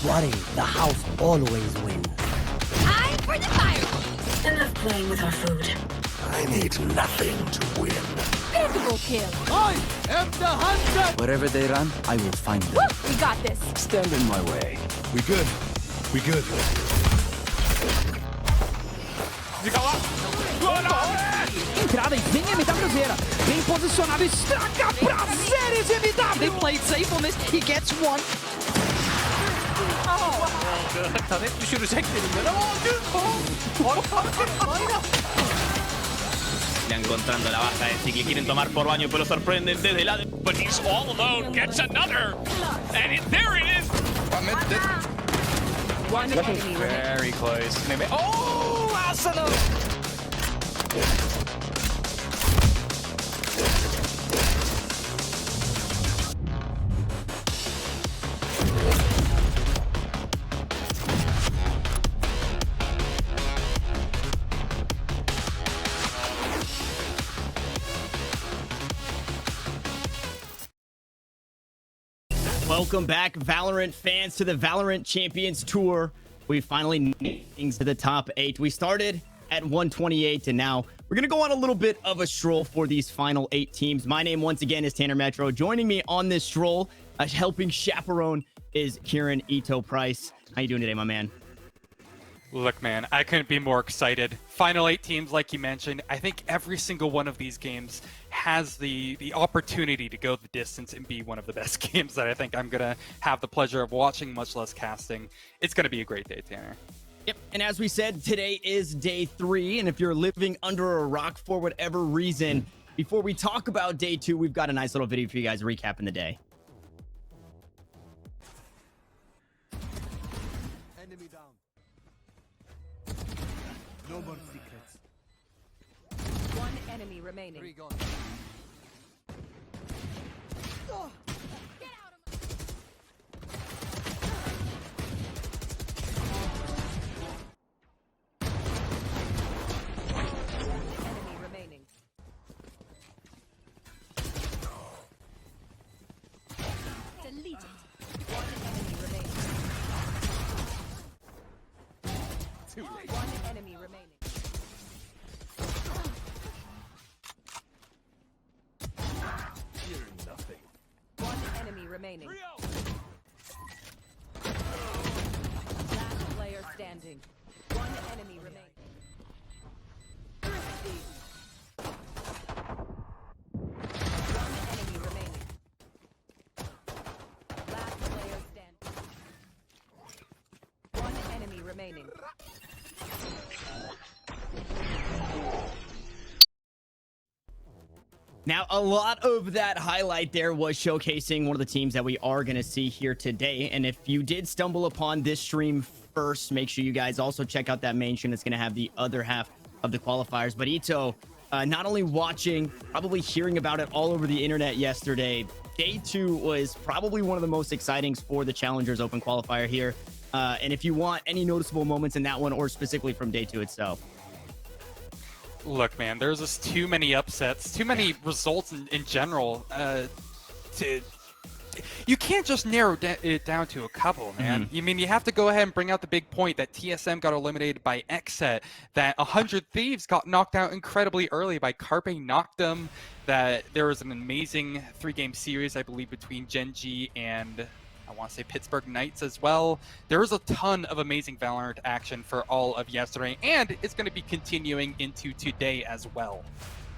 worry, the house always wins. Time for the fireworks. Enough playing with our food. I need nothing to win. Physical kill. I am the hunter! Wherever they run, I will find them. Woo, we got this. Stand in my way. We good? We good? Entrada e vem MW Cruzeira. Bem posicionado, estraga prazeres MW. They played safe on this. He gets one. Tanet düşürecek elimden ama Están encontrando la baja de Cicli, quieren tomar por baño, pero sorprenden desde la... But he's all alone, gets another! And there it is! One enemy Very close. Oh, Asano! Welcome back, Valorant fans, to the Valorant Champions Tour. We finally made things to the top 8. We started at 128, and now we're going to go on a little bit of a stroll for these final 8 teams. My name, once again, is Tanner Metro. Joining me on this stroll, helping chaperone, is Kieran Ito Price. How you doing today, my man? Look, man, I couldn't be more excited. Final 8 teams, like you mentioned. I think every single one of these games has the opportunity to go the distance and be one of the best games that I think I'm going to have the pleasure of watching, much less casting. It's going to be a great day, Tanner. Yep, and as we said, today is day 3, and if you're living under a rock for whatever reason, before we talk about day 2, we've got a nice little video for you guys recapping the day. Enemy down. No more secrets. One enemy remaining. 3 gone. Enemy remaining. Deleted. One enemy remaining. One enemy remaining. One enemy remaining. Last player standing. One enemy remaining. One enemy remaining. Last player standing. One enemy remaining. Now, a lot of that highlight there was showcasing one of the teams that we are going to see here today. And if you did stumble upon this stream first, make sure you guys also check out that main stream that's going to have the other half of the qualifiers. But Ito, not only watching, probably hearing about it all over the internet yesterday, day 2 was probably one of the most exciting for the Challengers Open qualifier here. And if you want any noticeable moments in that one, or specifically from day 2 itself. Look, man, there's just too many upsets, too many results in general. You can't just narrow it down to a couple, man. I mean, you have to go ahead and bring out the big point that TSM got eliminated by Xset, that 100 Thieves got knocked out incredibly early by Carpe Noctem, that there was an amazing 3-game series, I believe, between Gen G and I want to say Pittsburgh Knights as well. There was a ton of amazing Valorant action for all of yesterday, and it's going to be continuing into today as well.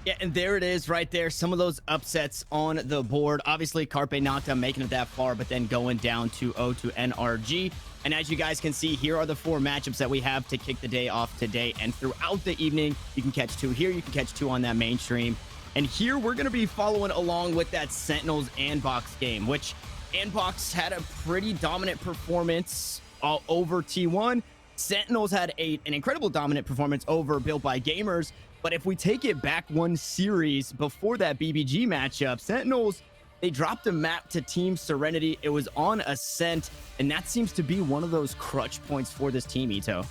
Yeah, and there it is right there. Some of those upsets on the board. Obviously, Carpe Noctem making it that far, but then going down 2-0 to NRG. And as you guys can see, here are the 4 matchups that we have to kick the day off today. And throughout the evening, you can catch 2 here. You can catch 2 on that mainstream. And here, we're going to be following along with that Sentinels Andbox game, which Andbox had a pretty dominant performance over T1. Sentinels had an incredible dominant performance over Built by Gamers. But if we take it back one series before that BBG matchup, Sentinels, they dropped a map to Team Serenity. It was on Ascent, and that seems to be one of those crutch points for this team, Ito.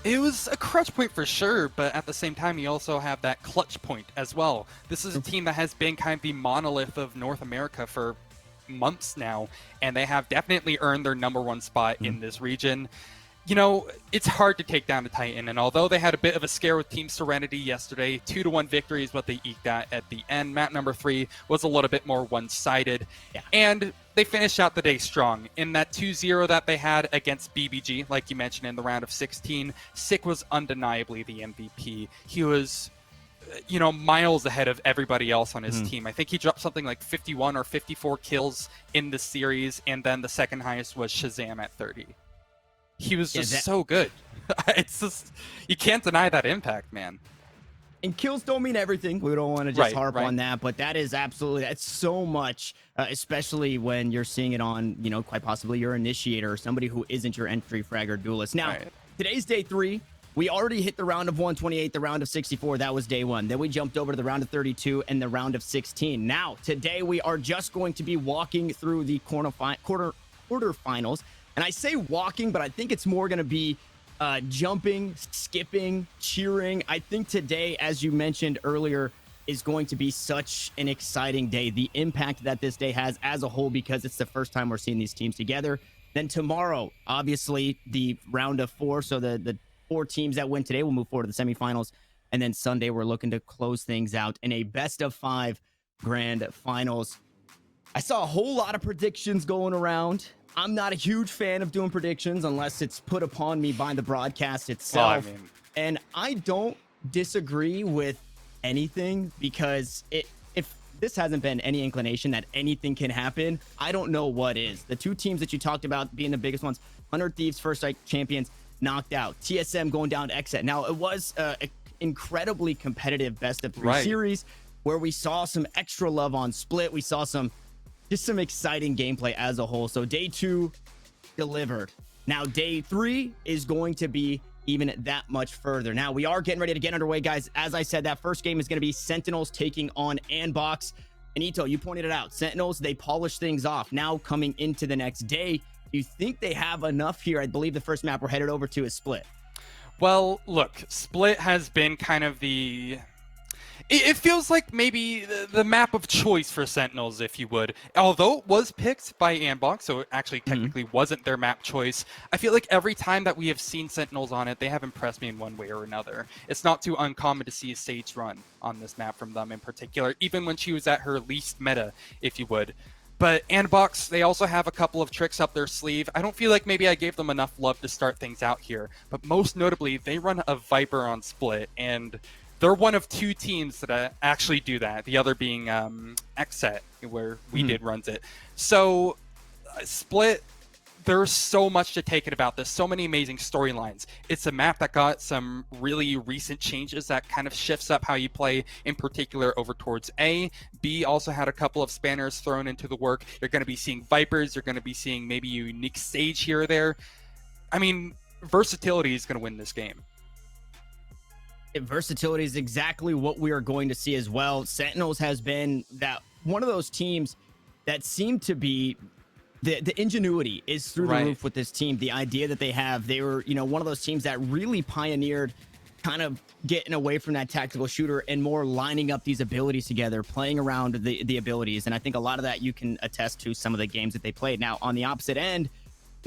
It was a crutch point for sure, but at the same time, you also have that clutch point as well. This is a team that has been kind of the monolith of North America for months now, and they have definitely earned their #1 spot in this region. You know, it's hard to take down the Titan, and although they had a bit of a scare with Team Serenity yesterday, 2-1 victory is what they eked at the end. Map number 3 was a little bit more one-sided, and they finished out the day strong. In that 2-0 that they had against BBG, like you mentioned in the round of 16, Sick was undeniably the MVP. He was, you know, miles ahead of everybody else on his team. I think he dropped something like 51 or 54 kills in the series, and then the second highest was Shazam at 30. He was just so good. It's just, you can't deny that impact, man. And kills don't mean everything. We don't want to just harp on that, but that is absolutely, that's so much, especially when you're seeing it on, you know, quite possibly your initiator or somebody who isn't your entry frag or duelist. Now, today's day 3. We already hit the round of 128, the round of 64. That was day 1. Then we jumped over to the round of 32 and the round of 16. Now, today we are just going to be walking through the quarterfinals. And I say walking, but I think it's more going to be jumping, skipping, cheering. I think today, as you mentioned earlier, is going to be such an exciting day. The impact that this day has as a whole, because it's the first time we're seeing these teams together. Then tomorrow, obviously, the round of 4. So the 4 teams that win today will move forward to the semifinals. And then Sunday, we're looking to close things out in a best-of-5 grand finals. I saw a whole lot of predictions going around. I'm not a huge fan of doing predictions unless it's put upon me by the broadcast itself. Well, and I don't disagree with anything, because if this hasn't been any inclination that anything can happen, I don't know what is. The 2 teams that you talked about being the biggest ones, 100 Thieves, First Strike champions, knocked out. TSM going down to XSET. Now, it was an incredibly competitive best-of-3 series where we saw some extra love on Split. We saw some exciting gameplay as a whole. So day 2 delivered. Now day 3 is going to be even that much further. Now we are getting ready to get underway, guys. As I said, that first game is going to be Sentinels taking on Andbox. And Ito, you pointed it out. Sentinels, they polish things off. Now coming into the next day, you think they have enough here? I believe the first map we're headed over to is Split. Well, look, Split has been kind of the... It feels like maybe the map of choice for Sentinels, if you would. Although it was picked by Andbox, so it actually technically wasn't their map choice. I feel like every time that we have seen Sentinels on it, they have impressed me in one way or another. It's not too uncommon to see a Sage run on this map from them in particular, even when she was at her least meta, if you would. But Andbox, they also have a couple of tricks up their sleeve. I don't feel like maybe I gave them enough love to start things out here. But most notably, they run a Viper on Split, and they're one of 2 teams that actually do that, the other being XSET, where we did runs it. So Split, there's so much to take it about this, so many amazing storylines. It's a map that got some really recent changes that kind of shifts up how you play, in particular over towards A. B also had a couple of spanners thrown into the work. You're going to be seeing Vipers, you're going to be seeing maybe a unique Sage here or there. I mean, versatility is going to win this game. Versatility is exactly what we are going to see as well. Sentinels has been that one of those teams that seem to be the ingenuity is through the roof with this team. The idea that they have, they were, you know, one of those teams that really pioneered kind of getting away from that tactical shooter and more lining up these abilities together, playing around the abilities. And I think a lot of that you can attest to some of the games that they played. Now, on the opposite end,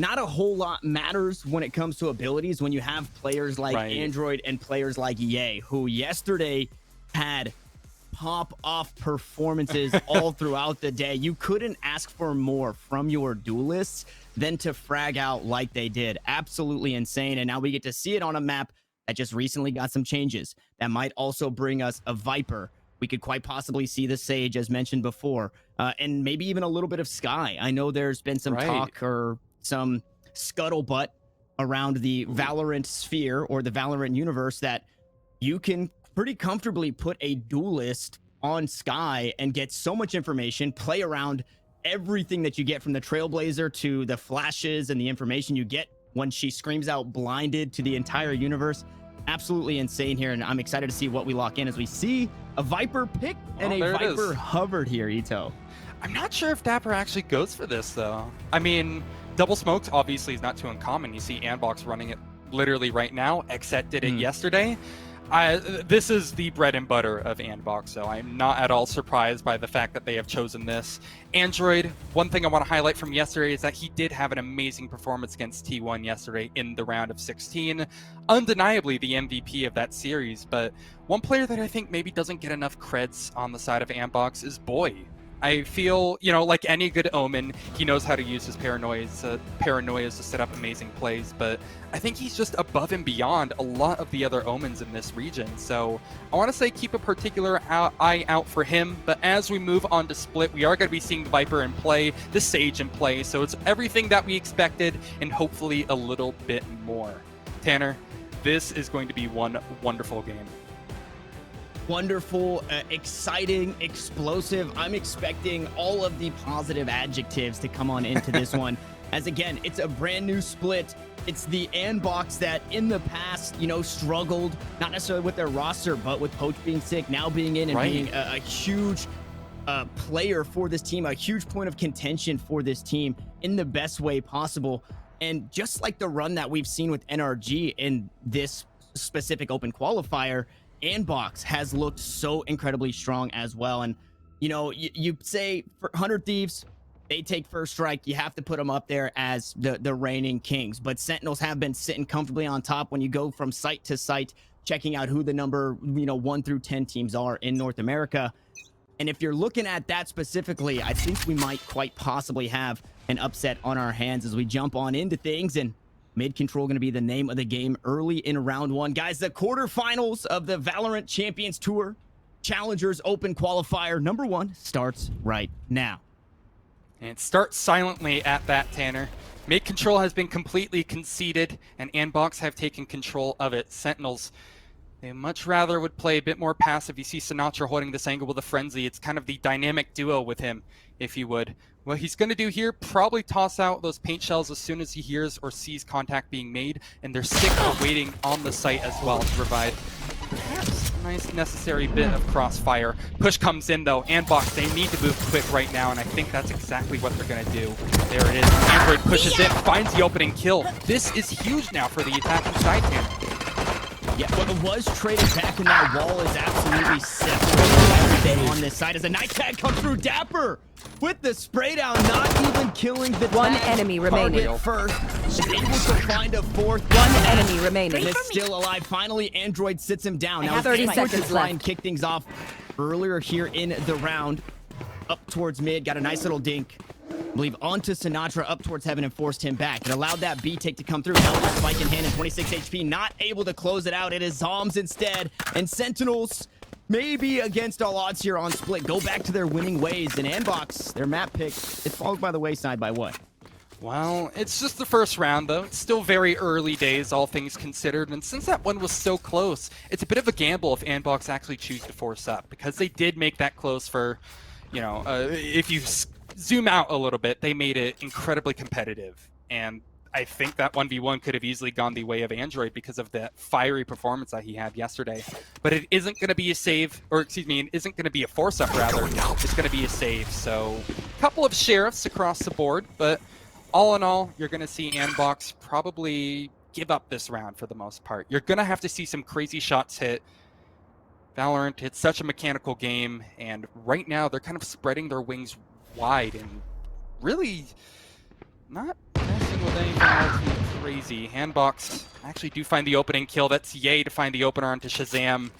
not a whole lot matters when it comes to abilities when you have players like Android and players like Ye, who yesterday had pop-off performances all throughout the day. You couldn't ask for more from your duelists than to frag out like they did. Absolutely insane. And now we get to see it on a map that just recently got some changes. That might also bring us a Viper. We could quite possibly see the Sage, as mentioned before, and maybe even a little bit of Sky. I know there's been some talk or some scuttlebutt around the Valorant sphere or the Valorant universe that you can pretty comfortably put a duelist on Sky and get so much information, play around everything that you get from the Trailblazer to the flashes and the information you get when she screams out blinded to the entire universe. Absolutely insane here, and I'm excited to see what we lock in as we see a Viper pick and a Viper hovered here, Ito. I'm not sure if Dapper actually goes for this, though. I mean, double smokes obviously is not too uncommon. You see Andbox running it literally right now. XSET did it yesterday. This is the bread and butter of Andbox, so I'm not at all surprised by the fact that they have chosen this. Android, one thing I want to highlight from yesterday is that he did have an amazing performance against T1 yesterday in the round of 16. Undeniably the MVP of that series, but one player that I think maybe doesn't get enough creds on the side of Andbox is Boy. I feel, you know, like any good Omen, he knows how to use his paranoias to set up amazing plays, but I think he's just above and beyond a lot of the other Omens in this region. So I want to say keep a particular eye out for him, but as we move on to Split, we are going to be seeing the Viper in play, the Sage in play, so it's everything that we expected and hopefully a little bit more. Tanner, this is going to be one wonderful game. Wonderful, exciting, explosive. I'm expecting all of the positive adjectives to come on into this one. As again, it's a brand new Split. It's the Andbox that in the past, you know, struggled, not necessarily with their roster, but with Poach being sick, now being in and being a huge player for this team, a huge point of contention for this team in the best way possible. And just like the run that we've seen with NRG in this specific open qualifier, Andbox has looked so incredibly strong as well. And, you know, you say for 100 Thieves, they take first strike. You have to put them up there as the reigning kings. But Sentinels have been sitting comfortably on top when you go from site to site, checking out who the number, 1 through 10 teams are in North America. And if you're looking at that specifically, I think we might quite possibly have an upset on our hands as we jump on into things. And Mid Control going to be the name of the game early in round 1. Guys, the quarterfinals of the VALORANT Champions Tour Challengers Open Qualifier number 1 starts right now. And it starts silently at that, Tanner. Mid Control has been completely conceded, and Andbox have taken control of it. Sentinels, they much rather would play a bit more passive. You see Sinatra holding this angle with a frenzy. It's kind of the dynamic duo with him, if you would. What he's going to do here, probably toss out those paint shells as soon as he hears or sees contact being made, and they're sick of waiting on the site as well to provide perhaps a nice necessary bit of crossfire. Push comes in though. Andbox, they need to move quick right now, and I think that's exactly what they're going to do. There it is. Android pushes in, finds the opening kill. This is huge now for the attacking side Tanner. Yeah, what was traded back in that wall is absolutely separated on this side as a night tag comes through. Dapper with the spray down, not even killing the One enemy remaining. Target first, is able to find a fourth. One enemy remaining. And is still alive. Finally, Android sits him down. Now, 30 Android seconds try and left. kick things off earlier here in the round. Up towards mid, got a nice little dink. I believe onto Sinatra up towards heaven and forced him back. It allowed that B take to come through. Held the spike in hand and 26 HP, not able to close it out. It is Zombs instead. And Sentinels, maybe against all odds here on Split, go back to their winning ways. And Andbox, their map pick, it falls by the wayside by what? Well, it's just the first round, though. It's still very early days, all things considered. And since that one was so close, it's a bit of a gamble if Andbox actually choose to force up. Because they did make that close for, you know, if you zoom out a little bit, they made it incredibly competitive. And I think that 1v1 could have easily gone the way of Android because of the fiery performance that he had yesterday. But it isn't going to be a save, or excuse me, it isn't going to be a force-up, rather. It's going to be a save. So a couple of sheriffs across the board, but all in all, you're going to see Andbox probably give up this round for the most part. You're going to have to see some crazy shots hit. VALORANT, it's such a mechanical game, and right now they're kind of spreading their wings wide and really not messing with anything else too crazy. Andbox actually do find the opening kill. That's Ye to find the opener onto Shazam.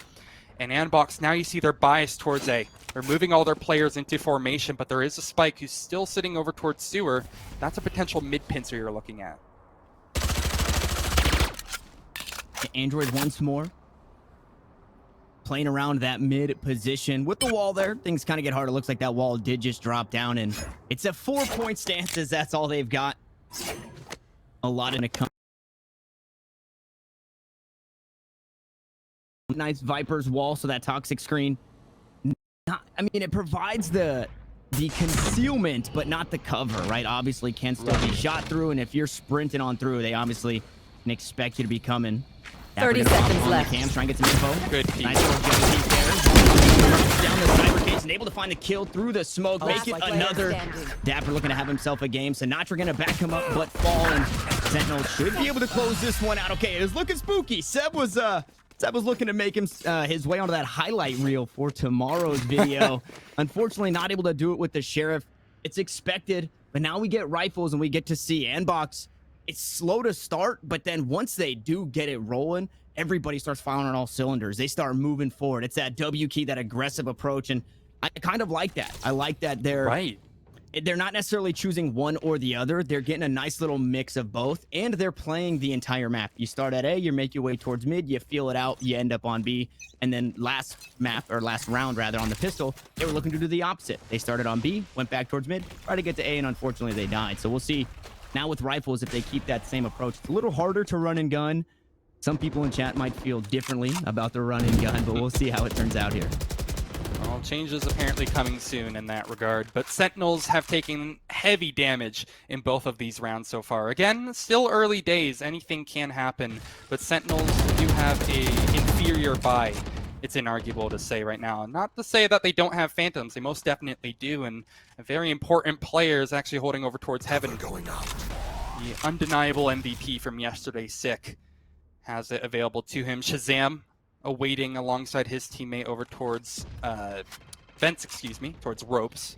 And Andbox, now you see they're biased towards A. They're moving all their players into formation, but there is a Spike who's still sitting over towards Sewer. That's a potential mid-pincer you're looking at. Android once more. Playing around that mid position with the wall there. Things kind of get harder. Looks like that wall did just drop down, and it's a 4-point stance as that's all they've got. A lot in a nice Viper's wall, so that toxic screen. I mean, it provides the concealment, but not the cover, right? Obviously, can still be shot through, and if you're sprinting on through, they obviously can expect you to be coming. 30 seconds left. Cam, try and get some info. Good peek. Nice little jump peek there. Down the cyber case and able to find the kill through the smoke. Make it another. Dapper looking to have himself a game. Sinatra gonna back him up, but fall, and Sentinel should be able to close this one out. Okay, it was looking spooky. Seb was Seb was looking to make him his way onto that highlight reel for tomorrow's video. Unfortunately, not able to do it with the Sheriff. It's expected, but now we get rifles and we get to see Andbox. It's slow to start, but then once they do get it rolling, everybody starts firing on all cylinders. They start moving forward. It's that W key, that aggressive approach, and I kind of like that. I like that they're not necessarily choosing one or the other. They're getting a nice little mix of both, and they're playing the entire map. You start at A, you make your way towards mid, you feel it out, you end up on B, and then last round rather, on the pistol, they were looking to do the opposite. They started on B, went back towards mid, tried to get to A, and unfortunately they died. So we'll see now with rifles if they keep that same approach. It's a little harder to run and gun. Some people in chat might feel differently about the run and gun, but we'll see how it turns out here. Well, changes apparently coming soon in that regard, but Sentinels have taken heavy damage in both of these rounds so far. Again, still early days, anything can happen, but Sentinels do have a inferior buy, it's inarguable to say right now. Not to say that they don't have Phantoms, they most definitely do, and a very important player is actually holding over towards Heaven. The undeniable MVP from yesterday, Sick, has it available to him. Shazam awaiting alongside his teammate over towards Vents, towards Ropes.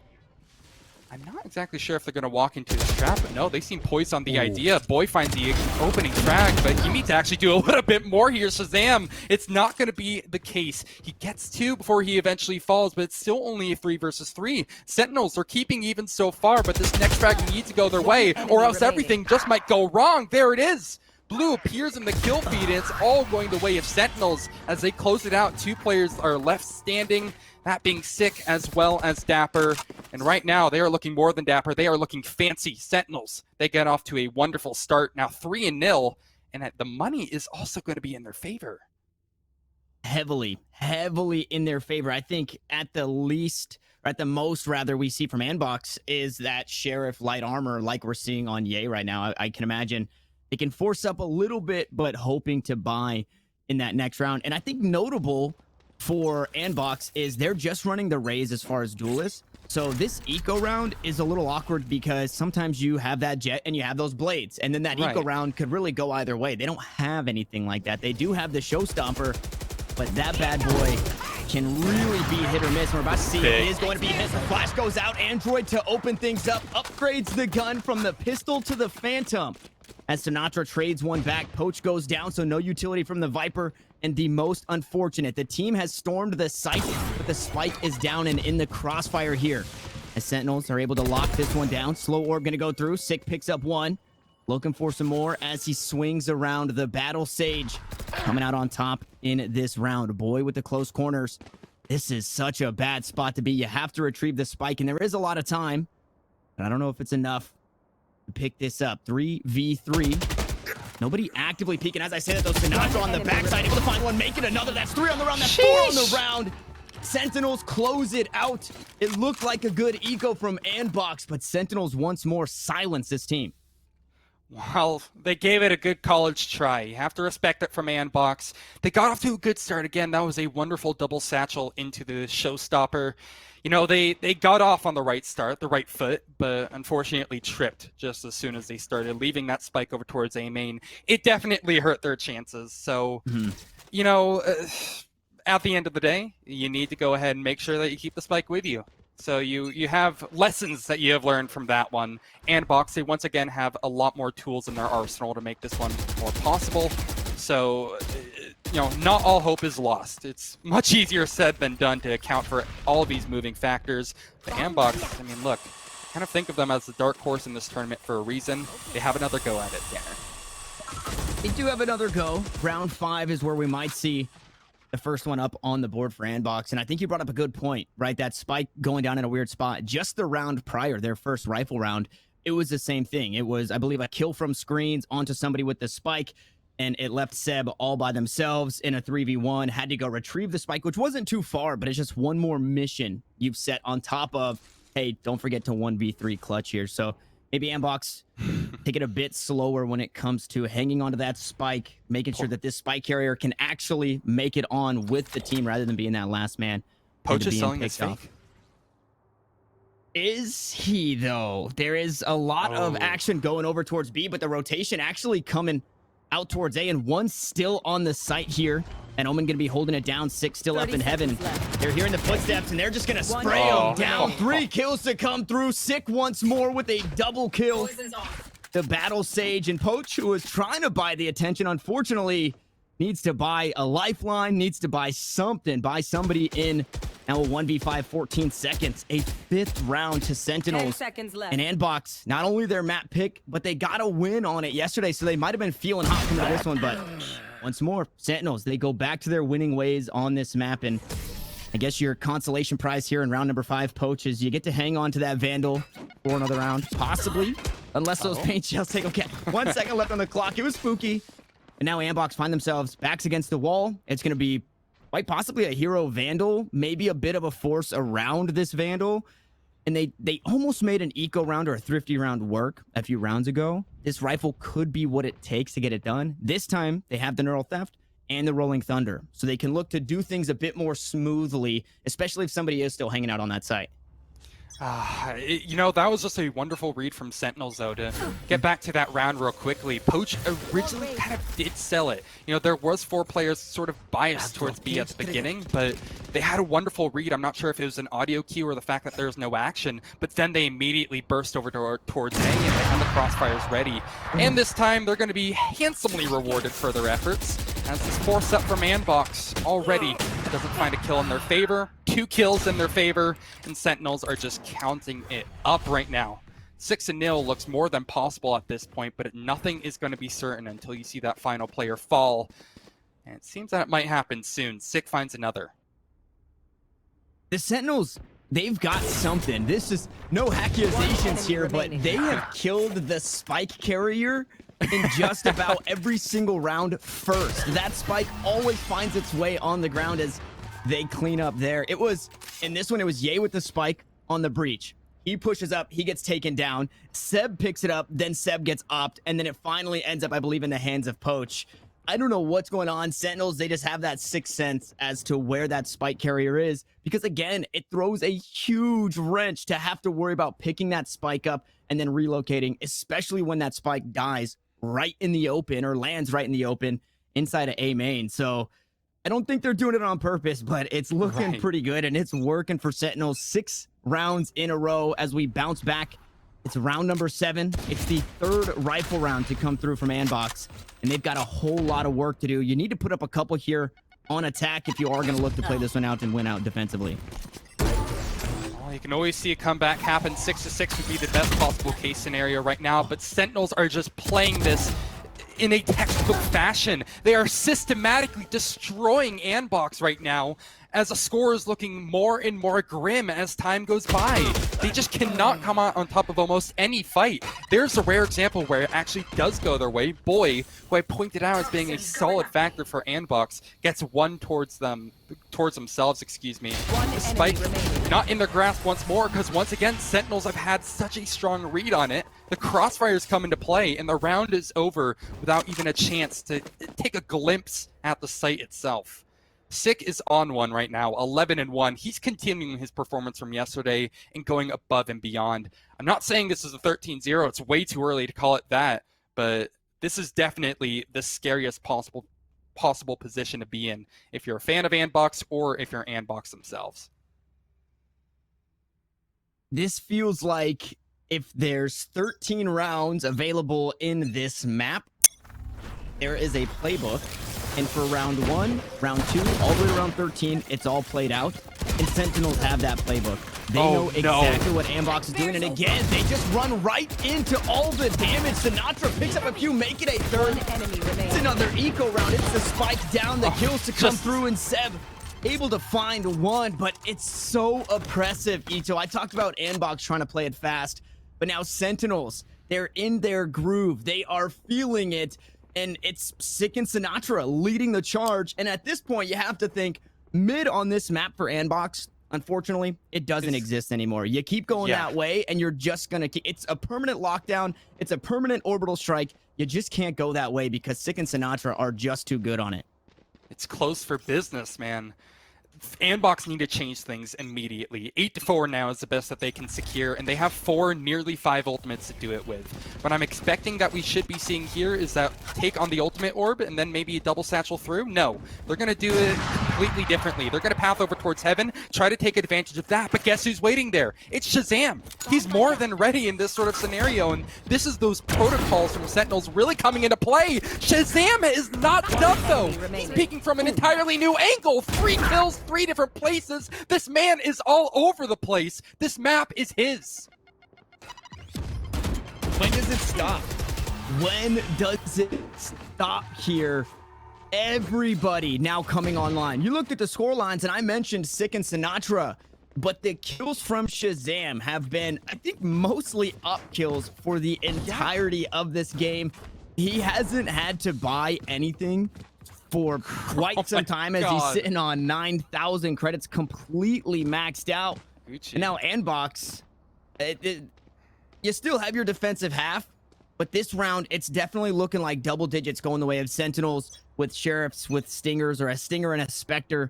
I'm not exactly sure if they're going to walk into his trap, but no, they seem poised on the idea. Boy finds the opening frag, but he needs to actually do a little bit more here. Shazam, it's not going to be the case. He gets 2 before he eventually falls, but it's still only a 3 versus 3. Sentinels are keeping even so far, but this next frag needs to go their way, or else everything just might go wrong. There it is. Blue appears in the kill feed, and it's all going the way of Sentinels as they close it out. 2 players are left standing, that being Sick as well as Dapper. And right now, they are looking more than Dapper. They are looking fancy. Sentinels, they get off to a wonderful start. Now 3-0, and the money is also going to be in their favor. Heavily in their favor. I think at the least, or at the most rather, we see from Andbox is that Sheriff light armor like we're seeing on Ye right now. I can imagine they can force up a little bit, but hoping to buy in that next round. And I think notable for Andbox is they're just running the Raze as far as duelists. So this eco round is a little awkward because sometimes you have that jet and you have those blades. And then that eco round could really go either way. They don't have anything like that. They do have the Showstopper, but that bad boy can really be hit or miss. We're about to see if it is going to be missed. The flash goes out. Android to open things up. Upgrades the gun from the pistol to the Phantom. As Sinatra trades one back, Poach goes down, so no utility from the Viper. And the most unfortunate, the team has stormed the site, but the spike is down and in the crossfire here. As Sentinels are able to lock this one down. Slow orb going to go through. Sick picks up one. Looking for some more as he swings around the Battle Sage. Coming out on top in this round. Boy with the close corners. This is such a bad spot to be. You have to retrieve the spike, and there is a lot of time. But I don't know if it's enough to pick this up. 3v3. Nobody actively peeking. As I say that, though, Sinatra on the backside, able to find one, make it another. That's 3 on the round. That's 4 on the round. Sentinels close it out. It looked like a good eco from Andbox, but Sentinels once more silence this team. Well, they gave it a good college try. You have to respect it from Andbox. They got off to a good start again. That was a wonderful double satchel into the Showstopper. You know, they got off on the right start, the right foot, but unfortunately tripped just as soon as they started, leaving that spike over towards A main. It definitely hurt their chances. So, you know, at the end of the day, you need to go ahead and make sure that you keep the spike with you. So you have lessons that you have learned from that one. Andbox, they once again have a lot more tools in their arsenal to make this one more possible. So, you know, not all hope is lost. It's much easier said than done to account for all of these moving factors. But Andbox, I mean, look, kind of think of them as the dark horse in this tournament for a reason. They have another go at it there. They do have another go. Round 5 is where we might see the first one up on the board for Andbox. And I think you brought up a good point, right? That spike going down in a weird spot. Just the round prior, their first rifle round, it was the same thing. It was, I believe, a kill from screens onto somebody with the spike, and it left Seb all by themselves in a 3v1. Had to go retrieve the spike, which wasn't too far, but it's just one more mission you've set on top of, hey, don't forget to 1v3 clutch here. So maybe Andbox take it a bit slower when it comes to hanging onto that spike, making sure that this spike carrier can actually make it on with the team rather than being that last man. Poach is selling his fake. Is he, though? There is a lot of action going over towards B, but the rotation actually coming out towards A, and one still on the site here. And Omen going to be holding it down. 6 still up in heaven. They're hearing the footsteps, and they're just going to spray him down. 3 kills to come through. Sick once more with a double kill. The Battle Sage, and Poach, who was trying to buy the attention, unfortunately, needs to buy a lifeline, needs to buy something, buy somebody in. Now a 1v5, 14 seconds. A 5th round to Sentinels. 10 seconds left. And Andbox, not only their map pick, but they got a win on it yesterday, so they might have been feeling hot coming to this one, but once more, Sentinels, they go back to their winning ways on this map, and I guess your consolation prize here in round number 5, Poach, is you get to hang on to that Vandal for another round, possibly, unless those paint shells take, okay, 1 second left on the clock. It was spooky. And now Andbox find themselves backs against the wall. It's going to be quite possibly a hero Vandal, maybe a bit of a force around this Vandal. And they almost made an eco round or a thrifty round work a few rounds ago. This rifle could be what it takes to get it done. This time, they have the Neural Theft and the Rolling Thunder, so they can look to do things a bit more smoothly, especially if somebody is still hanging out on that site. You know, that was just a wonderful read from Sentinels, though. To get back to that round real quickly, Poach originally kind of did sell it. You know, there was 4 players sort of biased towards B at the beginning, but they had a wonderful read. I'm not sure if it was an audio cue or the fact that there was no action, but then they immediately burst over towards A, and they had the crossfires ready. And this time, they're going to be handsomely rewarded for their efforts, as this 4th up from Andbox already doesn't find a kill in their favor. 2 kills in their favor, and Sentinels are just counting it up right now. 6-0 looks more than possible at this point, but nothing is going to be certain until you see that final player fall. And it seems that it might happen soon. Sick finds another. The Sentinels, they've got something. This is no accusations here, but they have killed the spike carrier in just about every single round first. That spike always finds its way on the ground as they clean up there. It was, in this one, it was Ye with the spike on the breach. He pushes up, he gets taken down. Seb picks it up, then Seb gets opped, and then it finally ends up, I believe, in the hands of Poach. I don't know what's going on. Sentinels, they just have that 6th sense as to where that spike carrier is. Because again, it throws a huge wrench to have to worry about picking that spike up and then relocating, especially when that spike dies right in the open or lands right in the open inside of A main. So I don't think they're doing it on purpose, but it's looking pretty good, and it's working for Sentinels. 6 rounds in a row as we bounce back. It's round number 7. It's the 3rd rifle round to come through from Andbox, and they've got a whole lot of work to do. You need to put up a couple here on attack if you are going to look to play this one out and win out defensively. Well, you can always see a comeback happen. 6-6 would be the best possible case scenario right now, but Sentinels are just playing this in a textbook fashion. They are systematically destroying Andbox right now, as the score is looking more and more grim as time goes by. They just cannot come out on top of almost any fight. There's a rare example where it actually does go their way. Boy, who I pointed out as being a solid factor for Andbox, gets one towards themselves, excuse me. Despite not in their grasp once more, because once again, Sentinels have had such a strong read on it. The crossfires come into play, and the round is over without even a chance to take a glimpse at the site itself. Sick is on one right now, 11-1. He's continuing his performance from yesterday and going above and beyond. I'm not saying this is a 13-0. It's way too early to call it that, but this is definitely the scariest possible position to be in if you're a fan of Andbox or if you're Andbox themselves. This feels like if there's 13 rounds available in this map, there is a playbook. And for round 1, round 2, all the way to round 13, it's all played out. And Sentinels have that playbook. They know exactly what Andbox is doing. And again, they just run right into all the damage. Sinatra picks up a few, make it a 3rd. It's another eco round. It's the spike down, the kills to come through, and Seb able to find one. But it's so oppressive, Ito. I talked about Andbox trying to play it fast. But now Sentinels, they're in their groove. They are feeling it. And it's Sick and Sinatra leading the charge. And at this point, you have to think mid on this map for Andbox. Unfortunately, it doesn't exist anymore. You keep going that way, and you're just going to... It's a permanent lockdown. It's a permanent orbital strike. You just can't go that way because Sick and Sinatra are just too good on it. It's close for business, man. Andbox need to change things immediately. 8-4 now is the best that they can secure, and they have 4, nearly 5 ultimates to do it with. What I'm expecting that we should be seeing here is that take on the ultimate orb and then maybe a double satchel through. No, they're going to do it completely differently. They're going to path over towards heaven, try to take advantage of that, but guess who's waiting there? It's Shazam. He's more than ready in this sort of scenario, and this is those protocols from Sentinels really coming into play. Shazam is not done though. Speaking from an entirely new angle, 3 kills, 3 different places. This man is all over the place. This map is his. When does it stop? When does it stop here? Everybody now coming online. You looked at the score lines, and I mentioned Sick and Sinatra, but the kills from Shazam have been, I think, mostly up kills for the entirety of this game. He hasn't had to buy anything for quite some time, as he's sitting on 9,000 credits, completely maxed out. Gucci. And now Andbox, you still have your defensive half, but this round, it's definitely looking like double digits going the way of Sentinels, with Sheriffs, with Stingers, or a Stinger and a Spectre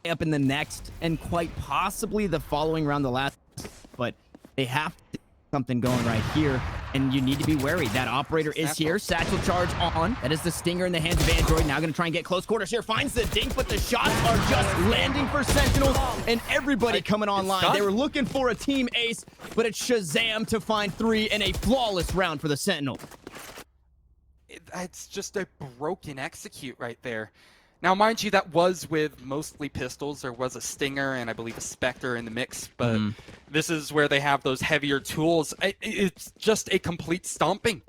up in the next, and quite possibly the following round, the last. But they have to do something going right here, and you need to be wary. That operator is here. Satchel charge on. That is the Stinger in the hands of Android. Now going to try and get close quarters here. Finds the dink, but the shots are just landing for Sentinels, and everybody coming online. They were looking for a team ace, but it's Shazam to find 3 in a flawless round for the Sentinel. It's just a broken execute right there. Now, mind you, that was with mostly pistols. There was a Stinger and I believe a Spectre in the mix, but this is where they have those heavier tools. It's just a complete stomping.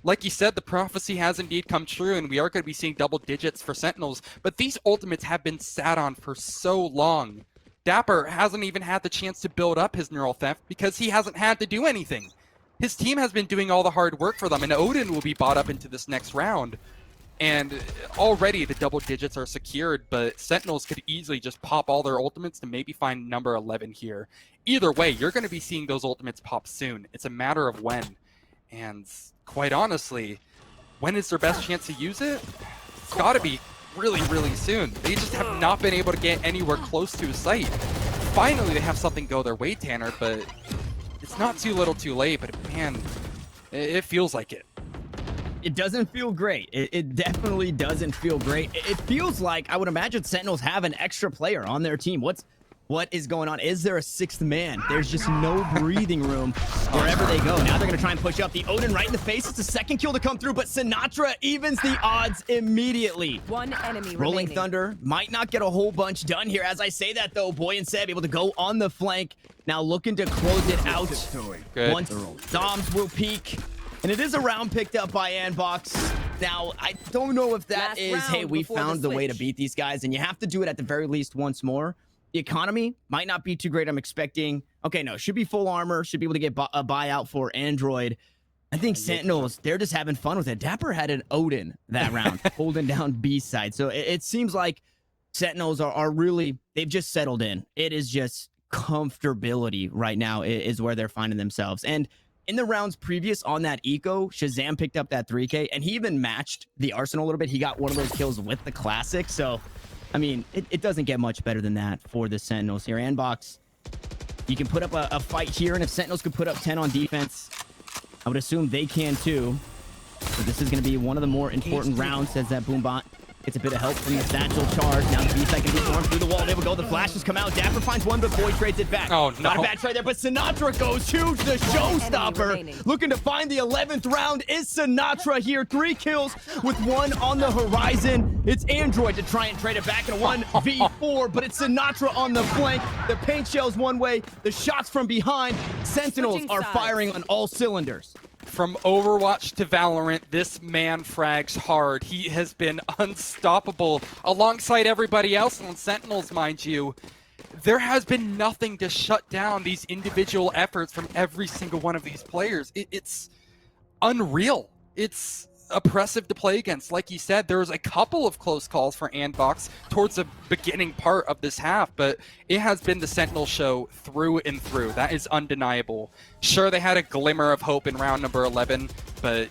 Like you said, the prophecy has indeed come true, and we are going to be seeing double digits for Sentinels, but these ultimates have been sat on for so long. Dapper hasn't even had the chance to build up his neural theft because he hasn't had to do anything. His team has been doing all the hard work for them, and Odin will be bought up into this next round. And already the double digits are secured, but Sentinels could easily just pop all their ultimates to maybe find number 11 here. Either way, you're going to be seeing those ultimates pop soon. It's a matter of when. And quite honestly, when is their best chance to use it? It's got to be really, really soon. They just have not been able to get anywhere close to a site. Finally, they have something go their way, Tanner, but it's not too little too late, but man, it feels like it. It doesn't feel great. It definitely doesn't feel great. It feels like, I would imagine Sentinels have an extra player on their team. What is going on? Is there a 6th man? There's just no breathing room wherever they go. Now they're going to try and push up the Odin right in the face. It's the second kill to come through, but Sinatra evens the odds immediately. 1 enemy Rolling remaining. Thunder might not get a whole bunch done here. As I say that, though, Boy and Seb able to go on the flank. Now looking to close it out. Good. Once Doms will peek. And it is a round picked up by Andbox. Now, I don't know if that is, hey, we found the way to beat these guys, and you have to do it at the very least once more. The economy might not be too great. I'm expecting, okay, no, should be full armor, should be able to get a buyout for Android. I think Sentinels, they're just having fun with it. Dapper had an Odin that round, holding down B side. So it seems like Sentinels are really, they've just settled in. It is just comfortability right now is where they're finding themselves. And in the rounds previous on that eco, Shazam picked up that 3K, and he even matched the Arsenal a little bit. He got one of those kills with the Classic. So, I mean, it doesn't get much better than that for the Sentinels here. Andbox, you can put up a fight here, and if Sentinels could put up 10 on defense, I would assume they can too. But this is going to be one of the more important rounds, says that Boombot. Gets a bit of help from the satchel charge. Now the B-side can be stormed through the wall. There we go. The flashes come out. Dapper finds one, but Boy trades it back. Oh, no. Not a bad trade there, but Sinatra goes huge. The showstopper. Looking to find the 11th round is Sinatra here. 3 kills with 1 on the horizon. It's Android to try and trade it back in a 1v4, but it's Sinatra on the flank. The paint shell's one way. The shots from behind. Sentinels are firing on all cylinders. From Overwatch to Valorant, this man frags hard. He has been unstoppable alongside everybody else on Sentinels, mind you. There has been nothing to shut down these individual efforts from every single one of these players. It's unreal. It's oppressive to play against. Like you said, there was a couple of close calls for Andbox towards the beginning part of this half, but it has been the Sentinel show through and through. That is undeniable. Sure, they had a glimmer of hope in round number 11, but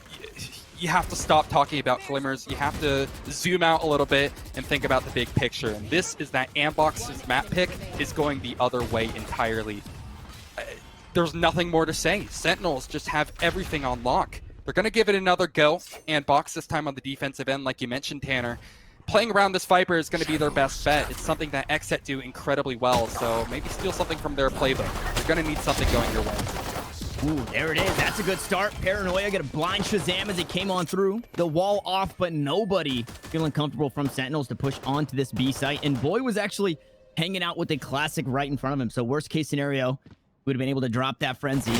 you have to stop talking about glimmers. You have to zoom out a little bit and think about the big picture. And this is that Andbox's map pick is going the other way entirely. There's nothing more to say. Sentinels just have everything on lock. They're going to give it another go. Andbox this time on the defensive end, like you mentioned, Tanner. Playing around this Viper is going to be their best bet. It's something that XSET do incredibly well, so maybe steal something from their playbook. You're going to need something going your way. Ooh, there it is. That's a good start. Paranoia get a blind Shazam as it came on through. The wall off, but nobody feeling comfortable from Sentinels to push onto this B site. And Boy was actually hanging out with a classic right in front of him. So worst case scenario, would have been able to drop that frenzy,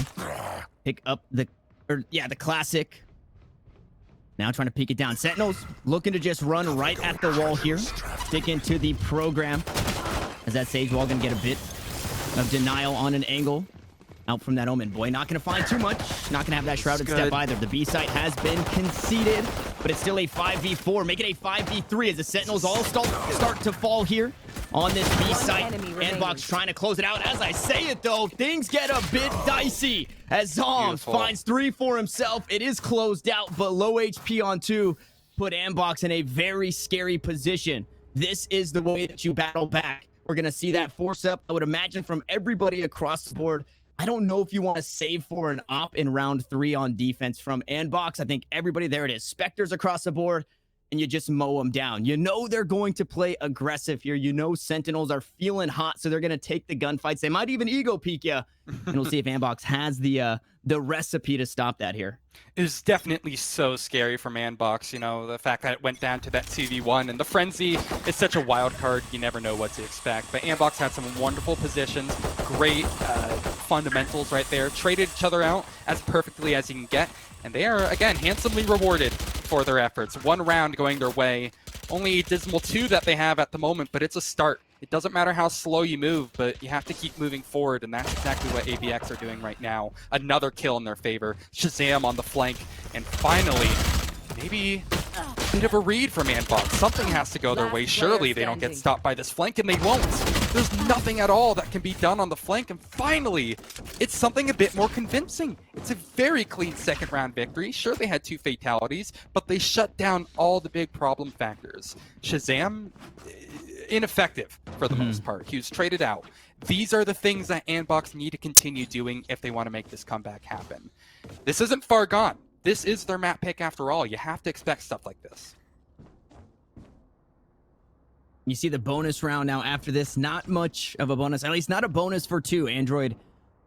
pick up the classic. Now trying to peek it down. Sentinels looking to just run right at the wall here. Stick into the program. As that Sage wall going to get a bit of denial on an angle. Out from that Omen. Boy, not going to find too much. Not going to have that Shrouded Step either. The B site has been conceded, but it's still a 5v4. Make it a 5v3 as the Sentinels all start to fall here on this B site. Andbox trying to close it out. As I say it, though, things get a bit dicey as Zoms finds 3 for himself. It is closed out, but low HP on 2 put Andbox in a very scary position. This is the way that you battle back. We're going to see that force up, I would imagine, from everybody across the board. I don't know if you want to save for an op in round 3 on defense from Andbox. I think everybody, there it is. Spectres across the board, and you just mow them down. You know they're going to play aggressive here. You know Sentinels are feeling hot, so they're going to take the gunfights. They might even ego peek you, and we'll see if Andbox has the recipe to stop that here. It was definitely so scary from Andbox, you know, the fact that it went down to that 2v1, and the Frenzy is such a wild card, you never know what to expect. But Andbox had some wonderful positions, great fundamentals right there, traded each other out as perfectly as you can get, and they are, again, handsomely rewarded for their efforts. 1 round going their way, only a dismal 2 that they have at the moment, but it's a start. It doesn't matter how slow you move, but you have to keep moving forward, and that's exactly what ABX are doing right now. Another kill in their favor. Shazam on the flank, and finally, maybe a bit of a read from Andbox. Something has to go their way. Surely they don't get stopped by this flank, and they won't. There's nothing at all that can be done on the flank, and finally, it's something a bit more convincing. It's a very clean second round victory. Sure, they had 2 fatalities, but they shut down all the big problem factors. Shazam, ineffective for the most part. He was traded out. These are the things that Andbox need to continue doing if they want to make this comeback happen. This isn't far gone. This is their map pick after all. You have to expect stuff like this. You see the bonus round now after this. Not much of a bonus, at least not a bonus for 2. Android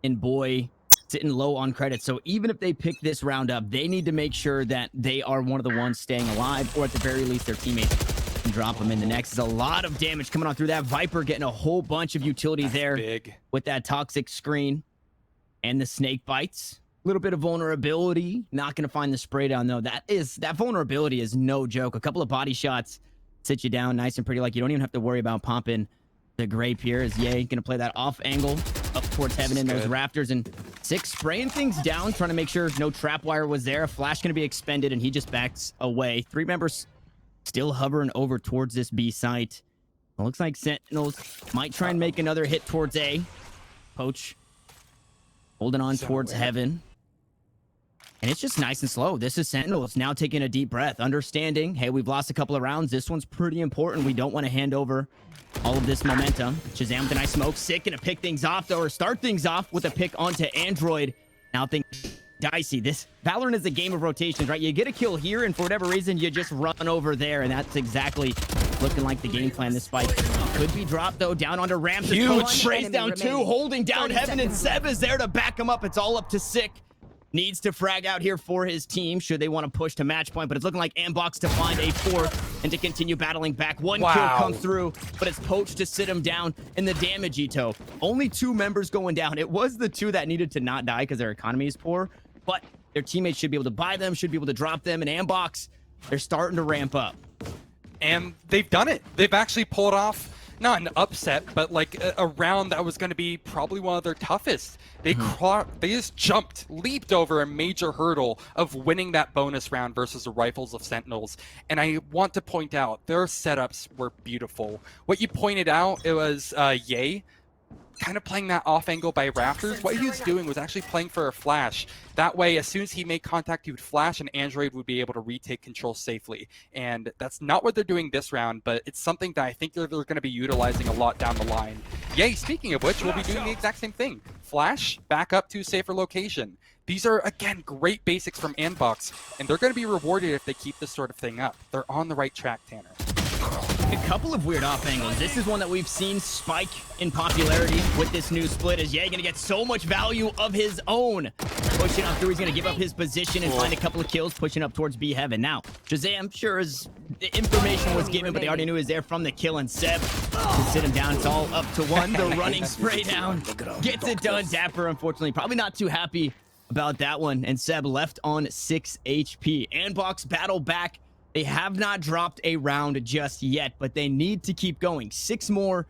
and Boy sitting low on credits. So even if they pick this round up, they need to make sure that they are one of the ones staying alive, or at the very least their teammates can drop them in the next. There's a lot of damage coming on through that Viper, getting a whole bunch of utility there with that toxic screen and the snake bites. A little bit of vulnerability. Not going to find the spray down, though. That vulnerability is no joke. A couple of body shots sit you down nice and pretty. Like, you don't even have to worry about popping the grape here, as Ye going to play that off angle up towards heaven in those rafters. And 6 spraying things down, trying to make sure no trap wire was there. A flash going to be expended, and he just backs away. 3 members still hovering over towards this B site. It looks like Sentinels might try and make another hit towards A. Poach holding on towards heaven. And it's just nice and slow. This is Sentinels now taking a deep breath, understanding, hey, we've lost a couple of rounds. This one's pretty important. We don't want to hand over all of this momentum. Shazam with a nice smoke. Sick, gonna pick things off, though, or start things off with a pick onto Android. Now things dicey. This Valorant is a game of rotations, right? You get a kill here, and for whatever reason, you just run over there, and that's exactly looking like the game plan. This fight could be dropped, though, down onto ramps. Huge sprays down 2, holding down heaven, and Sev is there to back him up. It's all up to Sick. Needs to frag out here for his team should they want to push to match point, but it's looking like Andbox to find a 4th and to continue battling back. 1 kill comes through, but it's Poach to sit him down in the damage, Ito. Only 2 members going down. It was the 2 that needed to not die because their economy is poor, but their teammates should be able to buy them, should be able to drop them, and Andbox, they're starting to ramp up. And they've done it. They've actually pulled off not an upset, but like a round that was going to be probably one of their toughest. They just leaped over a major hurdle of winning that bonus round versus the Rifles of Sentinels. And I want to point out, their setups were beautiful. What you pointed out, it was Ye kind of playing that off angle by Raptors. What he was doing was actually playing for a flash. That way, as soon as he made contact, he would flash and Android would be able to retake control safely. And that's not what they're doing this round, but it's something that I think they're going to be utilizing a lot down the line. Yay, speaking of which, we'll be doing the exact same thing. Flash, back up to a safer location. These are, again, great basics from Andbox, and they're going to be rewarded if they keep this sort of thing up. They're on the right track, Tanner. A couple of weird off angles. This is one that we've seen spike in popularity with this new split, as Ye gonna get so much value of his own. Pushing up through, he's gonna give up his position and find a couple of kills, pushing up towards B heaven. Now, Shazam, sure as the information was given, but they already knew he was there from the kill, and Seb to sit him down. It's all up to one. The running spray down gets it done. Dapper, unfortunately, probably not too happy about that one, and Seb left on 6 HP. Andbox battle back. They have not dropped a round just yet, but they need to keep going. 6 more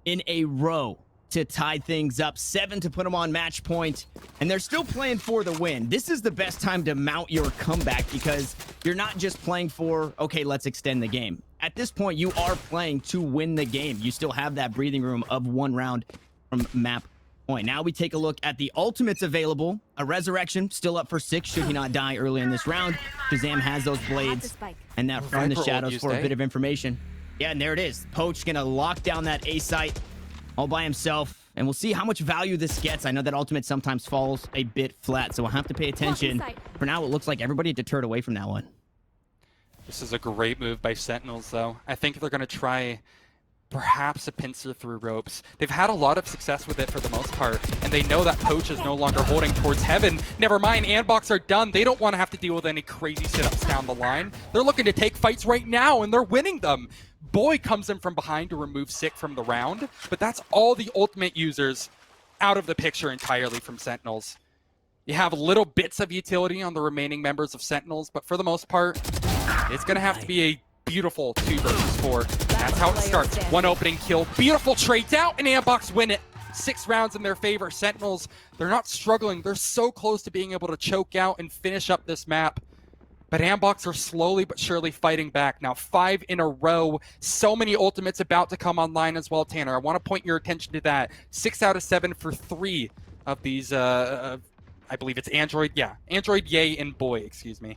in a row to tie things up. 7 to put them on match point, and they're still playing for the win. This is the best time to mount your comeback because you're not just playing for, okay, let's extend the game. At this point, you are playing to win the game. You still have that breathing room of 1 round from map point. Now we take a look at the ultimates available. A resurrection still up for 6 should he not die early in this round. Shazam has those blades and that from the shadows for a bit of information. Yeah, and there it is. Poach gonna lock down that A site all by himself, and we'll see how much value this gets. I know that ultimate sometimes falls a bit flat, so we'll have to pay attention. For now, it looks like everybody deterred away from that one. This is a great move by Sentinels, though. I think they're going to try perhaps a pincer through ropes. They've had a lot of success with it for the most part, and they know that Poach is no longer holding towards heaven. Never mind, Andbox are done. They don't want to have to deal with any crazy sit-ups down the line. They're looking to take fights right now, and they're winning them. Boy comes in from behind to remove Sick from the round, but that's all the ultimate users out of the picture entirely from Sentinels. You have little bits of utility on the remaining members of Sentinels, but for the most part, it's going to have to be a beautiful 2 versus 4. That's how it starts. 1 opening kill. Beautiful trades out, and Andbox win it. 6 rounds in their favor. Sentinels, they're not struggling. They're so close to being able to choke out and finish up this map. But Andbox are slowly but surely fighting back. Now 5 in a row. So many ultimates about to come online as well, Tanner. I want to point your attention to that. 6 out of 7 for 3 of these, I believe it's Android. Yeah, Android, Yay, and Boy, excuse me.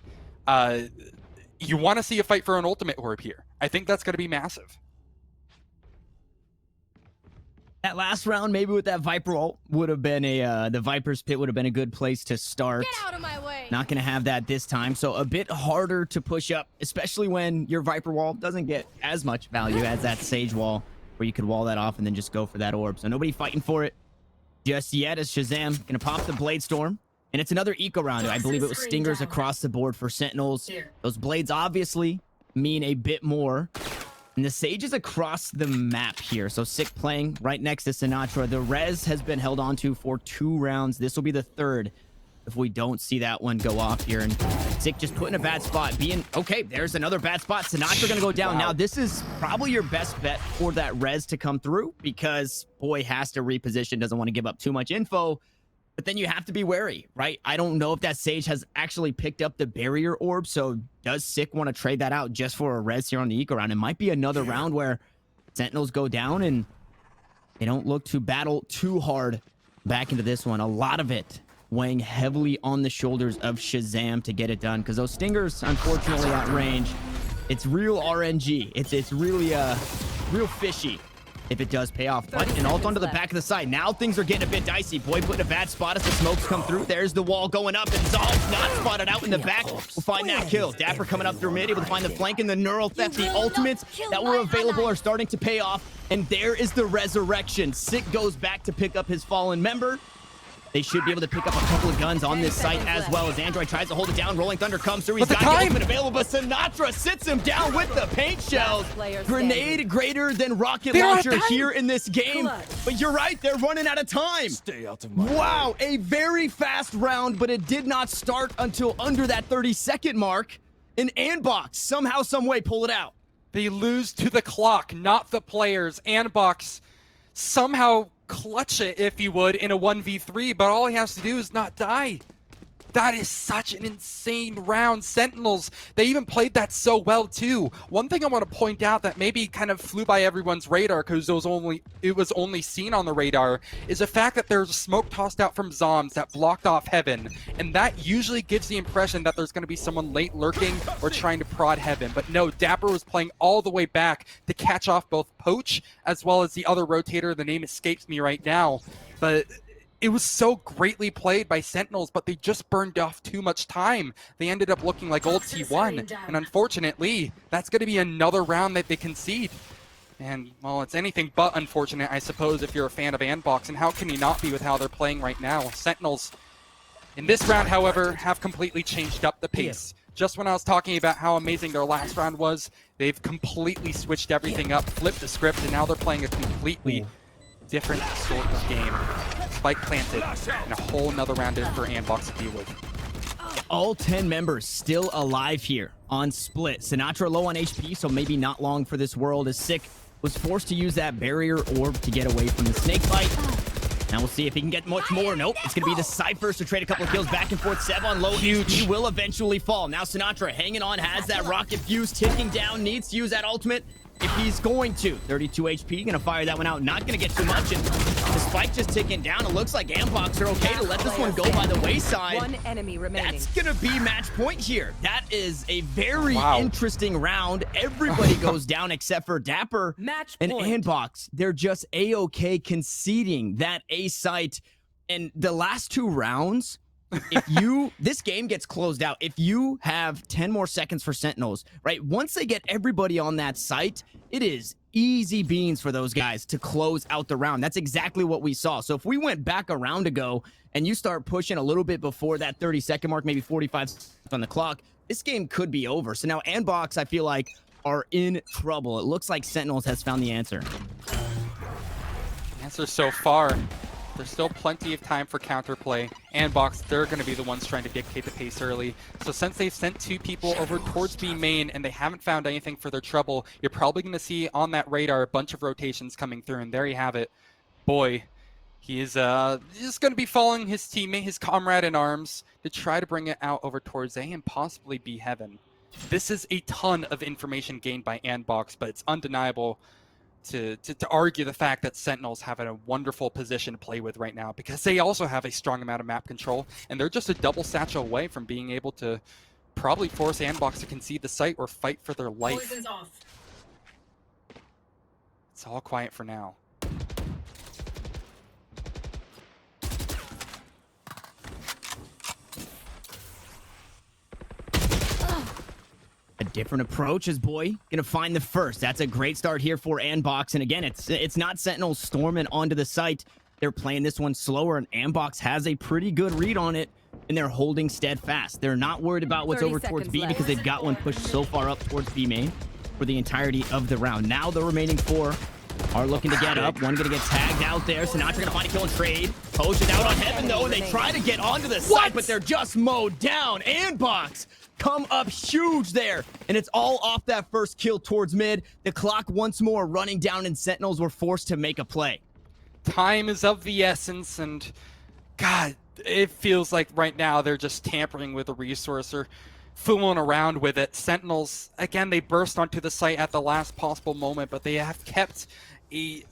You want to see a fight for an ultimate orb here. I think that's going to be massive. That last round, maybe with that Viper ult, would have been the Viper's Pit would have been a good place to start. Get out of my way. Not going to have that this time, so a bit harder to push up, especially when your Viper wall doesn't get as much value as that Sage wall, where you could wall that off and then just go for that orb. So nobody fighting for it just yet, as Shazam going to pop the Blade Storm. And it's another eco round. I believe it was Stingers across the board for Sentinels. Those blades obviously mean a bit more. And the Sage is across the map here. So Sick playing right next to Sinatra. The res has been held onto for 2 rounds. This will be the 3rd if we don't see that one go off here. And Sick just put in a bad spot. Okay, there's another bad spot. Sinatra going to go down. Now, this is probably your best bet for that res to come through because Boy has to reposition, doesn't want to give up too much info. But then you have to be wary, right? I don't know if that Sage has actually picked up the barrier orb, so does Sick want to trade that out just for a res here on the eco round? It might be another round where Sentinels go down and they don't look to battle too hard back into this one. A lot of it weighing heavily on the shoulders of Shazam to get it done, because those Stingers, unfortunately, at range, it's real RNG. It's really real fishy if it does pay off. But an ult onto the back of the side. Now things are getting a bit dicey. Boy put in a bad spot as the smokes come through. There's the wall going up, and Zol's not spotted out in the back. We'll find that kill. Dapper coming up through mid, able to find the flank, and the neural theft. The ultimates that were available are starting to pay off, and there is the resurrection. Sick goes back to pick up his fallen member. They should be able to pick up a couple of guns on this site as well, as Android tries to hold it down. Rolling Thunder comes through. He's got the ultimate available, but Sinatra sits him down with the paint shells. Grenade greater than rocket launcher here in this game. But you're right, they're running out of time. Stay out of my Wow, a very fast round, but it did not start until under that 30-second mark. And Andbox somehow, some way pull it out. They lose to the clock, not the players. Andbox somehow clutch it, if you would, in a 1v3, but all he has to do is not die. That is such an insane round. Sentinels, they even played that so well too. One thing I want to point out that maybe kind of flew by everyone's radar because it was only seen on the radar is the fact that there's a smoke tossed out from Zombs that blocked off Heaven, and that usually gives the impression that there's going to be someone late lurking or trying to prod Heaven. But no, Dapper was playing all the way back to catch off both Poach as well as the other rotator. The name escapes me right now, but it was so greatly played by Sentinels, but they just burned off too much time. They ended up looking like old T1, and unfortunately, that's going to be another round that they concede. And, well, it's anything but unfortunate, I suppose, if you're a fan of Andbox, and how can you not be with how they're playing right now? Sentinels, in this round, however, have completely changed up the pace. Just when I was talking about how amazing their last round was, they've completely switched everything up, flipped the script, and now they're playing a completely different sort of game. Spike planted, and a whole nother round in for Andbox to deal with. All 10 members still alive here on Split. Sinatra low on HP, so maybe not long for this world. As Sick was forced to use that barrier orb to get away from the snake bite. Now we'll see if he can get much more. Nope, it's going to be the Cyphers to trade a couple of kills back and forth. Seb on low HP. He will eventually fall. Now Sinatra hanging on, has that rocket fuse ticking down, needs to use that ultimate if he's going to. 32 HP, going to fire that one out. Not going to get too much. And the spike just ticking down. It looks like Andbox are okay to let this one go by the wayside. One enemy remaining. That's going to be match point here. That is a very interesting round. Everybody goes down except for Dapper Match and point. Andbox. They're just A-okay conceding that A site. And the last two rounds, this game gets closed out. If you have 10 more seconds for Sentinels, right? Once they get everybody on that site, it is easy beans for those guys to close out the round. That's exactly what we saw. So if we went back a round ago and you start pushing a little bit before that 30-second mark, maybe 45 on the clock, this game could be over. So now Andbox, I feel like, are in trouble. It looks like Sentinels has found the answer. Answer so far. There's still plenty of time for counterplay. Andbox, they're going to be the ones trying to dictate the pace early. So since they've sent two people over towards B main and they haven't found anything for their trouble, you're probably going to see on that radar a bunch of rotations coming through, and there you have it. Boy, he is just going to be following his teammate, his comrade in arms, to try to bring it out over towards A and possibly B Heaven. This is a ton of information gained by Andbox, but it's undeniable to argue the fact that Sentinels have a wonderful position to play with right now, because they also have a strong amount of map control, and they're just a double satchel away from being able to probably force Andbox to concede the site or fight for their life. It's all quiet for now. A different approach as Boy gonna find the first. That's a great start here for Andbox. And again, it's not Sentinels storming onto the site. They're playing this one slower, and Andbox has a pretty good read on it, and they're holding steadfast. They're not worried about what's over towards B because they've got one pushed so far up towards B main for the entirety of the round. Now the remaining four are looking to get up. One gonna get tagged out there. Sinatra gonna find a kill and trade. Poach is out on Heaven though, and they try to get onto the site, but they're just mowed down. Andbox come up huge there, and it's all off that first kill towards mid. The clock once more running down, and Sentinels were forced to make a play. Time is of the essence, and God, it feels like right now they're just tampering with the resource or fooling around with it. Sentinels, again, they burst onto the site at the last possible moment, but they have kept a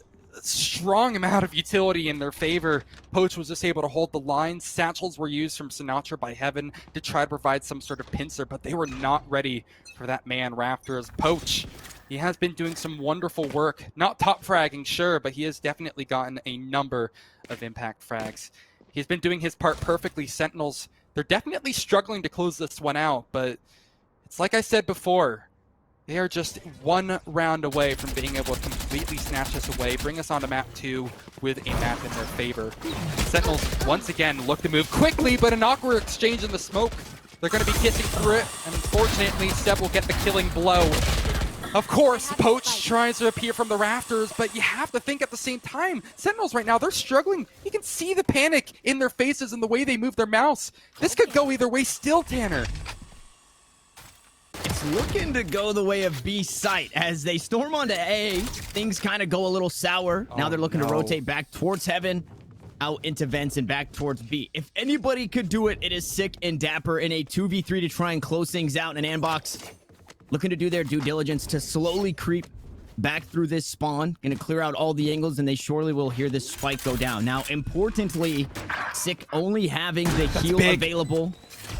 strong amount of utility in their favor. Poach was just able to hold the line. Satchels were used from Sinatra by Heaven to try to provide some sort of pincer, but they were not ready for that man Rafters. Poach, he has been doing some wonderful work. Not top fragging, sure, but he has definitely gotten a number of impact frags. He's been doing his part perfectly. Sentinels, they're definitely struggling to close this one out, but it's like I said before, they are just one round away from being able to completely snatch us away, bring us onto map 2 with a map in their favor. Sentinels, once again, look to move quickly, but an awkward exchange in the smoke. They're going to be kissing through it, and unfortunately, Seb will get the killing blow. Of course, Poach tries to appear from the rafters, but you have to think at the same time, Sentinels right now, they're struggling. You can see the panic in their faces and the way they move their mouths. This could go either way still, Tanner. It's looking to go the way of B site as they storm onto A. Things kind of go a little sour. Now they're looking to rotate back towards Heaven. out into vents and back towards B. If anybody could do it, it is Sick and Dapper in a 2v3 to try and close things out. And Andbox looking to do their due diligence to slowly creep back through this spawn. Gonna clear out all the angles, and they surely will hear this spike go down. Now, importantly, Sick only having the heal available.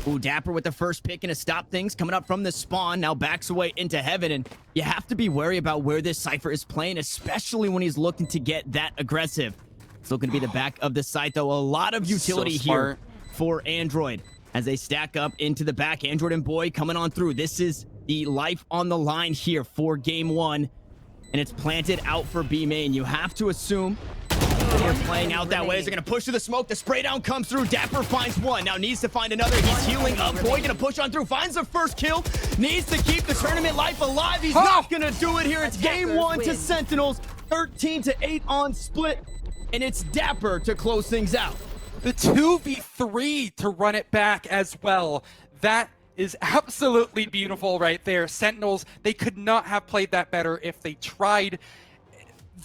Ooh, Dapper with the first pick and to stop things. Coming up from the spawn, now backs away into heaven. And you have to be wary about where this Cypher is playing, especially when he's looking to get that aggressive. It's looking to be the back of the site, though. A lot of utility here for Android as they stack up into the back. Android and Boy coming on through. This is the life on the line here for game one. And it's planted out for B main. You have to assume they're playing out that way. They're going to push through the smoke. The spray down comes through. Dapper finds one. Now needs to find another. He's healing up. Boy going to push on through. Finds the first kill. Needs to keep the tournament life alive. He's not going to do it here. It's game one to Sentinels. 13-8 on split. And it's Dapper to close things out. The 2v3 to run it back as well. That is absolutely beautiful right there. Sentinels, they could not have played that better if they tried.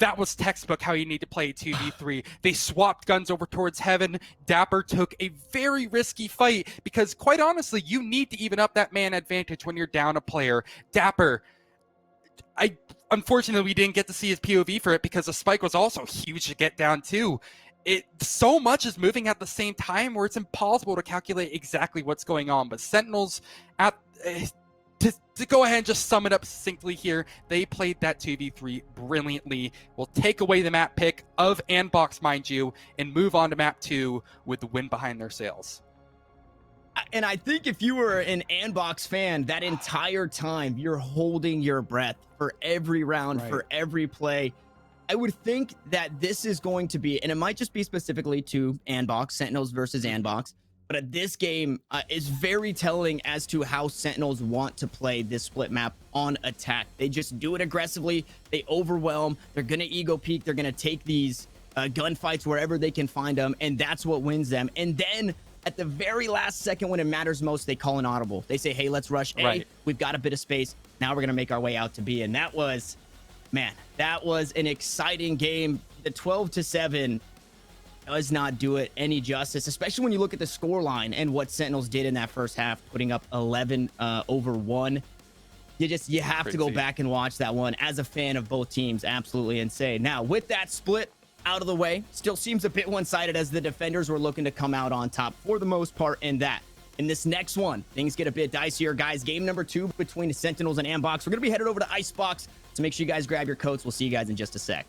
That was textbook how you need to play 2v3. They swapped guns over towards heaven. Dapper took a very risky fight because, quite honestly, you need to even up that man advantage when you're down a player. Dapper, unfortunately, we didn't get to see his POV for it because the spike was also huge to get down too. So much is moving at the same time where it's impossible to calculate exactly what's going on. But Sentinels, to go ahead and just sum it up succinctly here, they played that 2v3 brilliantly. We'll take away the map pick of Andbox, mind you, and move on to map 2 with the wind behind their sails. And I think if you were an Andbox fan, that entire time, you're holding your breath for every round, for every play. I would think that this is going to be, and it might just be specifically to Andbox, Sentinels versus Andbox, but this game is very telling as to how Sentinels want to play this split map on attack. They just do it aggressively. They overwhelm. They're going to ego peek. They're going to take these gunfights wherever they can find them, and that's what wins them. And then at the very last second when it matters most, they call an audible. They say, hey, let's rush A. We've got a bit of space. Now we're going to make our way out to B. And that was... Man, that was an exciting game. The 12-7 does not do it any justice, especially when you look at the score line and what Sentinels did in that first half, putting up 11 over 1. You have to go back and watch that one as a fan of both teams. Absolutely insane. Now, with that split out of the way, still seems a bit one-sided as the defenders were looking to come out on top for the most part in that. In this next one, things get a bit dicier, guys. Game number 2 between the Sentinels and Andbox. We're going to be headed over to Icebox, so make sure you guys grab your coats. We'll see you guys in just a sec.